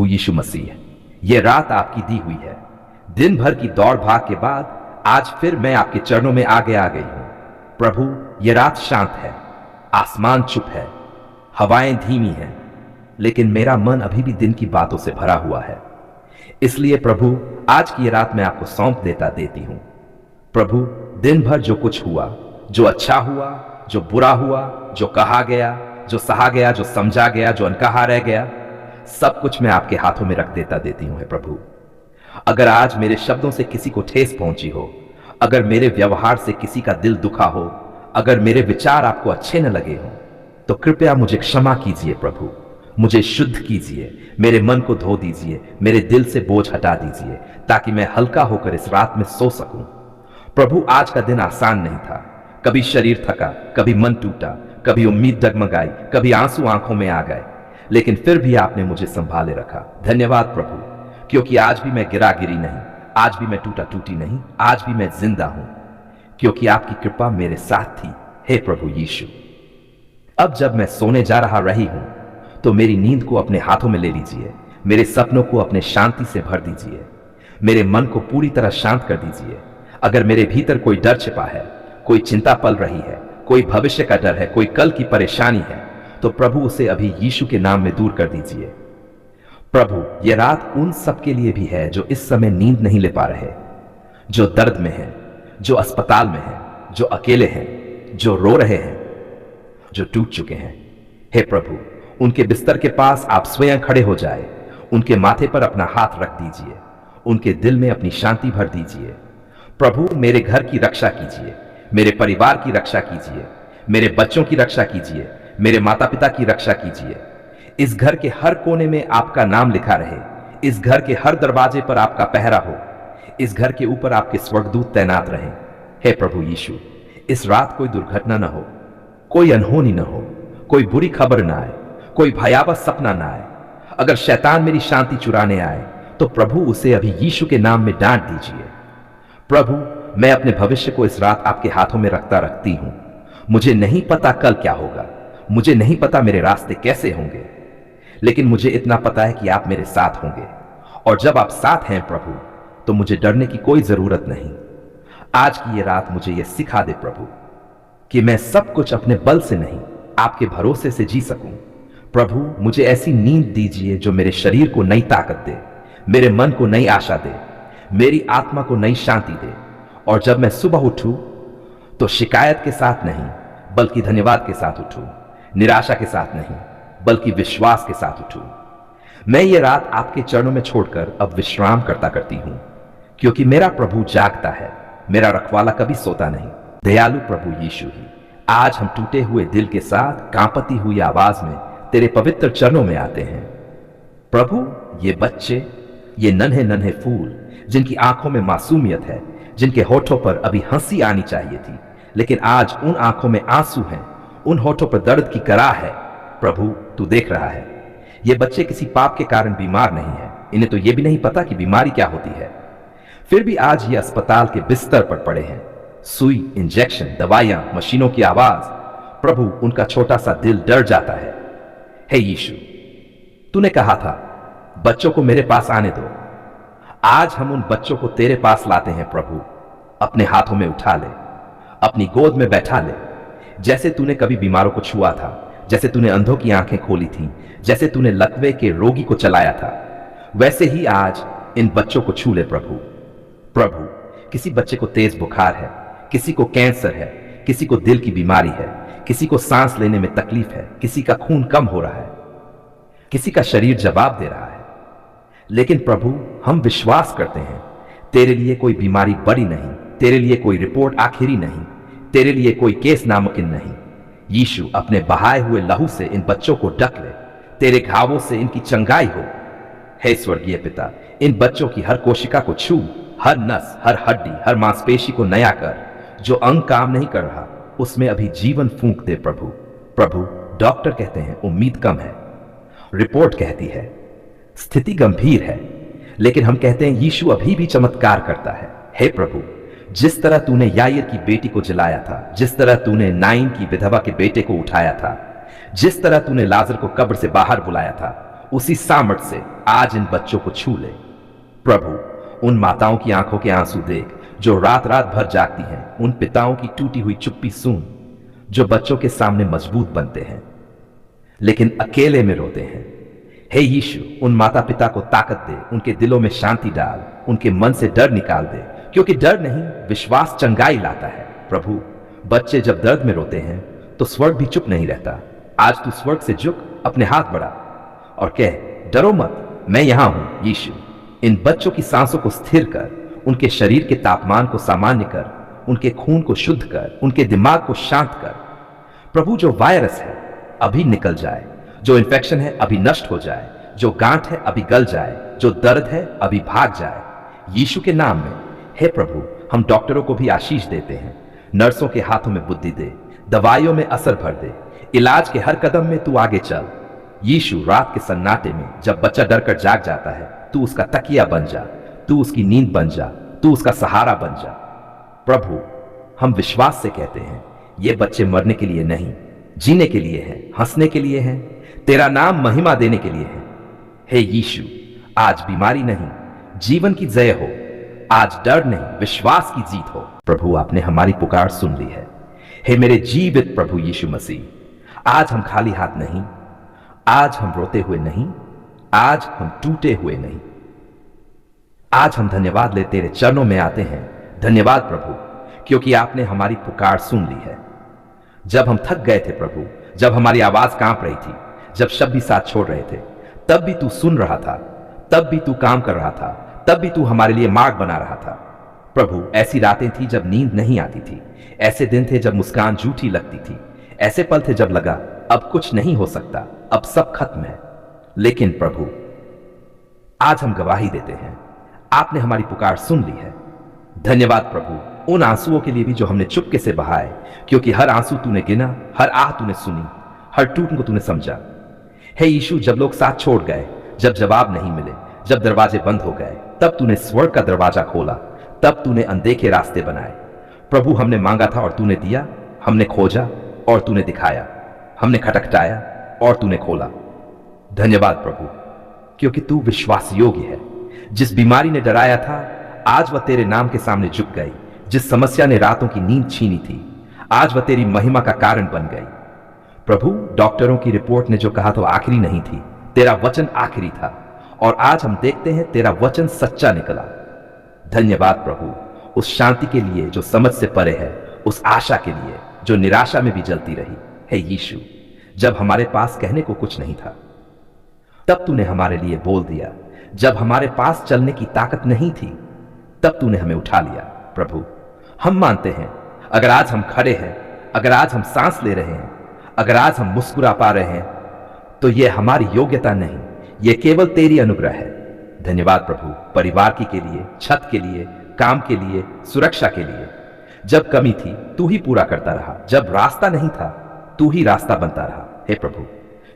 यीशु मसीह, यह रात आपकी दी हुई है। दिन भर की दौड़ भाग के बाद आज फिर मैं आपके चरणों में आगे आ गई हूं। प्रभु, यह रात शांत है, आसमान चुप है, हवाएं धीमी हैं, लेकिन मेरा मन अभी भी दिन की बातों से भरा हुआ है। इसलिए प्रभु, आज की यह रात मैं आपको सौंप देती हूं। प्रभु, दिन भर जो कुछ हुआ, जो अच्छा हुआ, जो बुरा हुआ, जो कहा गया, जो सहा गया, जो समझा गया, जो अनकहा रह गया, सब कुछ मैं आपके हाथों में रख देती हूं। प्रभु, अगर आज मेरे शब्दों से किसी को ठेस पहुंची हो, अगर मेरे व्यवहार से किसी का दिल दुखा हो, अगर मेरे विचार आपको अच्छे न लगे हो, तो कृपया मुझे क्षमा कीजिए। प्रभु, मुझे शुद्ध कीजिए, मेरे मन को धो दीजिए, मेरे दिल से बोझ हटा दीजिए, ताकि मैं हल्का होकर इस रात में सो सकूं। प्रभु, आज का दिन आसान नहीं था। कभी शरीर थका, कभी मन टूटा, कभी उम्मीद डगमगाई, कभी आंसू आंखों में आ गए, लेकिन फिर भी आपने मुझे संभाले रखा। धन्यवाद प्रभु, क्योंकि आज भी मैं गिरा गिरी नहीं, आज भी मैं टूटा टूटी नहीं, आज भी मैं जिंदा हूं, क्योंकि आपकी कृपा मेरे साथ थी। हे प्रभु यीशु, अब जब मैं सोने जा रही हूं, तो मेरी नींद को अपने हाथों में ले लीजिए, मेरे सपनों को अपने शांति से भर दीजिए, मेरे मन को पूरी तरह शांत कर दीजिए। अगर मेरे भीतर कोई डर छिपा है, कोई चिंता पल रही है, कोई भविष्य का डर है, कोई कल की परेशानी है, तो प्रभु उसे अभी यीशु के नाम में दूर कर दीजिए। प्रभु, यह रात उन सब के लिए भी है जो इस समय नींद नहीं ले पा रहे, जो दर्द में हैं, जो अस्पताल में हैं, जो अकेले हैं, जो रो रहे हैं, जो टूट चुके हैं। हे प्रभु, उनके बिस्तर के पास आप स्वयं खड़े हो जाए, उनके माथे पर अपना हाथ रख दीजिए, उनके दिल में अपनी शांति भर दीजिए। प्रभु, मेरे घर की रक्षा कीजिए, मेरे परिवार की रक्षा कीजिए, मेरे बच्चों की रक्षा कीजिए, मेरे माता पिता की रक्षा कीजिए। इस घर के हर कोने में आपका नाम लिखा रहे, इस घर के हर दरवाजे पर आपका पहरा हो, इस घर के ऊपर आपके स्वर्गदूत तैनात रहें। हे प्रभु यीशु, इस रात कोई दुर्घटना न हो, कोई अनहोनी न हो, कोई बुरी खबर ना आए, कोई भयावह सपना ना आए। अगर शैतान मेरी शांति चुराने आए, तो प्रभु उसे अभी यीशु के नाम में डांट दीजिए। प्रभु, मैं अपने भविष्य को इस रात आपके हाथों में रखती हूं। मुझे नहीं पता कल क्या होगा, मुझे नहीं पता मेरे रास्ते कैसे होंगे, लेकिन मुझे इतना पता है कि आप मेरे साथ होंगे, और जब आप साथ हैं प्रभु, तो मुझे डरने की कोई जरूरत नहीं। आज की ये रात मुझे यह सिखा दे प्रभु, कि मैं सब कुछ अपने बल से नहीं, आपके भरोसे से जी सकूं। प्रभु, मुझे ऐसी नींद दीजिए जो मेरे शरीर को नई ताकत दे, मेरे मन को नई आशा दे, मेरी आत्मा को नई शांति दे, और जब मैं सुबह उठूं, तो शिकायत के साथ नहीं, बल्कि धन्यवाद के साथ उठूं, निराशा के साथ नहीं, बल्कि विश्वास के साथ उठूं। मैं ये रात आपके चरणों में छोड़कर अब विश्राम करती हूं, क्योंकि मेरा प्रभु जागता है, मेरा रखवाला कभी सोता नहीं। दयालु प्रभु यीशु ही, आज हम टूटे हुए दिल के साथ कांपती हुई आवाज में तेरे पवित्र चरणों में आते हैं। प्रभु, ये बच्चे, ये नन्हे नन्हे फूल, जिनकी आंखों में मासूमियत है, जिनके होठों पर अभी हंसी आनी चाहिए थी, लेकिन आज उन आंखों में आंसू हैं, उन होठों पर दर्द की कराह है। प्रभु, तू देख रहा है। ये बच्चे किसी पाप के कारण बीमार नहीं है, इन्हें तो ये भी नहीं पता कि बीमारी क्या होती है, फिर भी आज ये अस्पताल के बिस्तर पर पड़े हैं। सुई, इंजेक्शन, दवाइयां, मशीनों की आवाज, प्रभु, उनका छोटा सा दिल डर जाता है। हे यीशु, तूने कहा था बच्चों को मेरे पास आने दो। आज हम उन बच्चों को तेरे पास लाते हैं प्रभु। अपने हाथों में उठा ले, अपनी गोद में बैठा ले। जैसे तूने कभी बीमारों को छुआ था, जैसे तूने अंधों की आंखें खोली थी, जैसे तूने लकवे के रोगी को चलाया था, वैसे ही आज इन बच्चों को छू ले प्रभु। प्रभु, किसी बच्चे को तेज बुखार है, किसी को कैंसर है, किसी को दिल की बीमारी है, किसी को सांस लेने में तकलीफ है, किसी का खून कम हो रहा है, किसी का शरीर जवाब दे रहा है, लेकिन प्रभु, हम विश्वास करते हैं तेरे लिए कोई बीमारी बड़ी नहीं, तेरे लिए कोई रिपोर्ट आखिरी नहीं, तेरे लिए कोई केस नामुमकिन नहीं। यीशु, अपने बहाए हुए लहू से इन बच्चों को ढक ले, तेरे घावों से इनकी चंगाई हो। हे स्वर्गीय पिता, इन बच्चों की हर कोशिका को छू, हर नस, हर हड्डी, हर मांसपेशी को नया कर। जो अंग काम नहीं कर रहा, उसमें अभी जीवन फूंक दे प्रभु। प्रभु, डॉक्टर कहते हैं उम्मीद कम है, रिपोर्ट कहती है स्थिति गंभीर है, लेकिन हम कहते हैं यीशु अभी भी चमत्कार करता है। हे प्रभु, जिस तरह तूने याईर की बेटी को जलाया था, जिस तरह तूने नाइन की विधवा के बेटे को उठाया था, जिस तरह तूने लाजर को कब्र से बाहर बुलाया था, उसी सामर्थ्य से आज इन बच्चों को छू ले। प्रभु, उन माताओं की आंखों के आंसू देख जो रात रात भर जागती हैं, उन पिताओं की टूटी हुई चुप्पी सुन जो बच्चों के सामने मजबूत बनते हैं लेकिन अकेले में रोते हैं। हे यीशु, उन माता पिता को ताकत दे, उनके दिलों में शांति डाल, उनके मन से डर निकाल दे, क्योंकि डर नहीं, विश्वास चंगाई लाता है। प्रभु, बच्चे जब दर्द में रोते हैं तो स्वर्ग भी चुप नहीं रहता। आज तू स्वर्ग से झुक, अपने हाथ बढ़ा और कह, डरो मत, मैं यहां हूं। यीशु, इन बच्चों की सांसों को स्थिर कर, उनके शरीर के तापमान को सामान्य कर, उनके खून को शुद्ध कर, उनके दिमाग को शांत कर। प्रभु, जो वायरस है अभी निकल जाए, जो इन्फेक्शन है अभी नष्ट हो जाए, जो गांठ है अभी गल जाए, जो दर्द है अभी भाग जाए, यीशु के नाम में। हे प्रभु, हम डॉक्टरों को भी आशीष देते हैं, नर्सों के हाथों में बुद्धि दे, दवाइयों में असर भर दे, इलाज के हर कदम में तू आगे चल। यीशु, रात के सन्नाटे में जब बच्चा डर कर जाग जाता है, तू उसका तकिया बन जा, तू उसकी नींद बन जा, तू उसका सहारा बन जा। प्रभु, हम विश्वास से कहते हैं, ये बच्चे मरने के लिए नहीं, जीने के लिए हैं, हंसने के लिए हैं, तेरा नाम महिमा देने के लिए है। हे यीशु, आज बीमारी नहीं, जीवन की जय हो, आज डर नहीं, विश्वास की जीत हो। प्रभु, आपने हमारी पुकार सुन ली है। हे मेरे जीवित प्रभु यीशु मसीह, आज हम खाली हाथ नहीं, आज हम रोते हुए नहीं, आज हम टूटे हुए नहीं, आज हम धन्यवाद ले तेरे चरणों में आते हैं। धन्यवाद प्रभु, क्योंकि आपने हमारी पुकार सुन ली है। जब हम थक गए थे प्रभु, जब हमारी आवाज कांप रही थी, जब शब्द भी साथ छोड़ रहे थे, तब भी तू सुन रहा था, तब भी तू काम कर रहा था, तब भी तू हमारे लिए मार्ग बना रहा था। प्रभु, ऐसी रातें थी जब नींद नहीं आती थी, ऐसे दिन थे जब मुस्कान झूठी लगती थी, ऐसे पल थे जब लगा अब कुछ नहीं हो सकता, अब सब खत्म है। लेकिन प्रभु, आज हम गवाही देते हैं, आपने हमारी पुकार सुन ली है। धन्यवाद प्रभु, उन आंसुओं के लिए भी जो हमने चुपके से बहाए, क्योंकि हर आंसू तूने गिना, हर आह तूने सुनी, हर टूट को तूने समझा। हे यीशु, जब लोग साथ छोड़ गए, जब जवाब नहीं मिले, जब दरवाजे बंद हो गए, तब तूने स्वर्ग का दरवाजा खोला, तब तूने अनदेखे रास्ते बनाए। प्रभु, हमने मांगा था और तूने दिया, हमने खोजा और तूने दिखाया, हमने खटखटाया और तूने खोला। धन्यवाद प्रभु, क्योंकि तू विश्वास योग्य है। जिस बीमारी ने डराया था, आज वह तेरे नाम के सामने झुक गई। जिस समस्या ने रातों की नींद छीनी थी, आज वह तेरी महिमा का कारण बन गई। प्रभु, डॉक्टरों की रिपोर्ट ने जो कहा तो आखिरी नहीं थी, तेरा वचन आखिरी था, और आज हम देखते हैं तेरा वचन सच्चा निकला। धन्यवाद प्रभु, उस शांति के लिए जो समझ से परे है, उस आशा के लिए जो निराशा में भी जलती रही। हे यीशु, जब हमारे पास कहने को कुछ नहीं था, तब तूने हमारे लिए बोल दिया। जब हमारे पास चलने की ताकत नहीं थी, तब तूने हमें उठा लिया। प्रभु, हम मानते हैं, अगर आज हम खड़े हैं, अगर आज हम सांस ले रहे हैं, अगर आज हम मुस्कुरा पा रहे हैं, तो यह हमारी योग्यता नहीं, यह केवल तेरी अनुग्रह है। धन्यवाद प्रभु, परिवार के लिए, छत के लिए, काम के लिए, सुरक्षा के लिए। जब कमी थी, तू ही पूरा करता रहा, जब रास्ता नहीं था, तू ही रास्ता बनता रहा। हे प्रभु,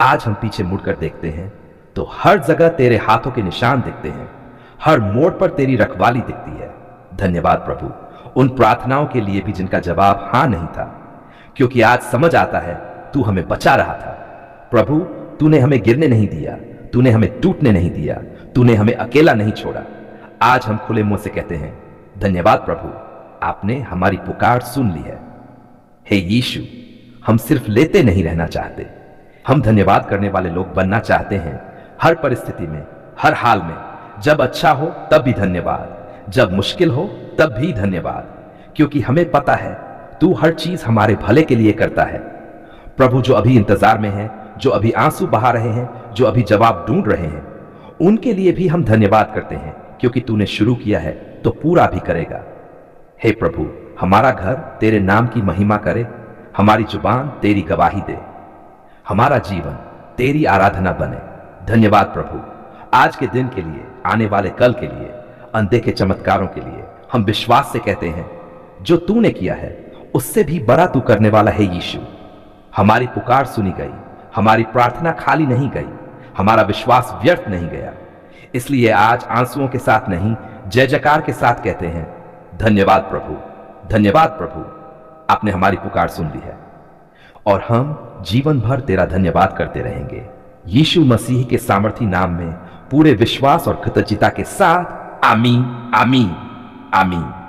आज हम पीछे मुड़कर देखते हैं तो हर जगह तेरे हाथों के निशान दिखते हैं, हर मोड़ पर तेरी रखवाली दिखती है। धन्यवाद प्रभु, उन प्रार्थनाओं के लिए भी जिनका जवाब हां नहीं था, क्योंकि आज समझ आता है तू हमें बचा रहा था। प्रभु, तूने हमें गिरने नहीं दिया, तूने हमें टूटने नहीं दिया, तूने हमें अकेला नहीं छोड़ा। आज हम खुले मुंह से कहते हैं, धन्यवाद प्रभु, आपने हमारी पुकार सुन ली है। हे यीशु, हम सिर्फ लेते नहीं रहना चाहते, हम धन्यवाद करने वाले लोग बनना चाहते हैं। हर परिस्थिति में, हर हाल में, जब अच्छा हो तब भी धन्यवाद, जब मुश्किल हो तब भी धन्यवाद, क्योंकि हमें पता है तू हर चीज हमारे भले के लिए करता है। प्रभु, जो अभी इंतजार में है, जो अभी आंसू बहा रहे हैं, जो अभी जवाब ढूंढ रहे हैं, उनके लिए भी हम धन्यवाद करते हैं, क्योंकि तूने शुरू किया है तो पूरा भी करेगा। हे प्रभु, हमारा घर तेरे नाम की महिमा करे, हमारी जुबान तेरी गवाही दे, हमारा जीवन तेरी आराधना बने। धन्यवाद प्रभु, आज के दिन के लिए, आने वाले कल के लिए, अनदेखे चमत्कारों के लिए। हम विश्वास से कहते हैं, जो तूने किया है उससे भी बड़ा तू करने वाला है। यीशु, हमारी पुकार सुनी गई, हमारी प्रार्थना खाली नहीं गई, हमारा विश्वास व्यर्थ नहीं गया। इसलिए आज आंसुओं के साथ नहीं, जय जयकार के साथ कहते हैं, धन्यवाद प्रभु, धन्यवाद प्रभु, आपने हमारी पुकार सुन ली है, और हम जीवन भर तेरा धन्यवाद करते रहेंगे। यीशु मसीह के सामर्थी नाम में पूरे विश्वास और कृतज्ञता के साथ आमीन, आमीन, आमीन।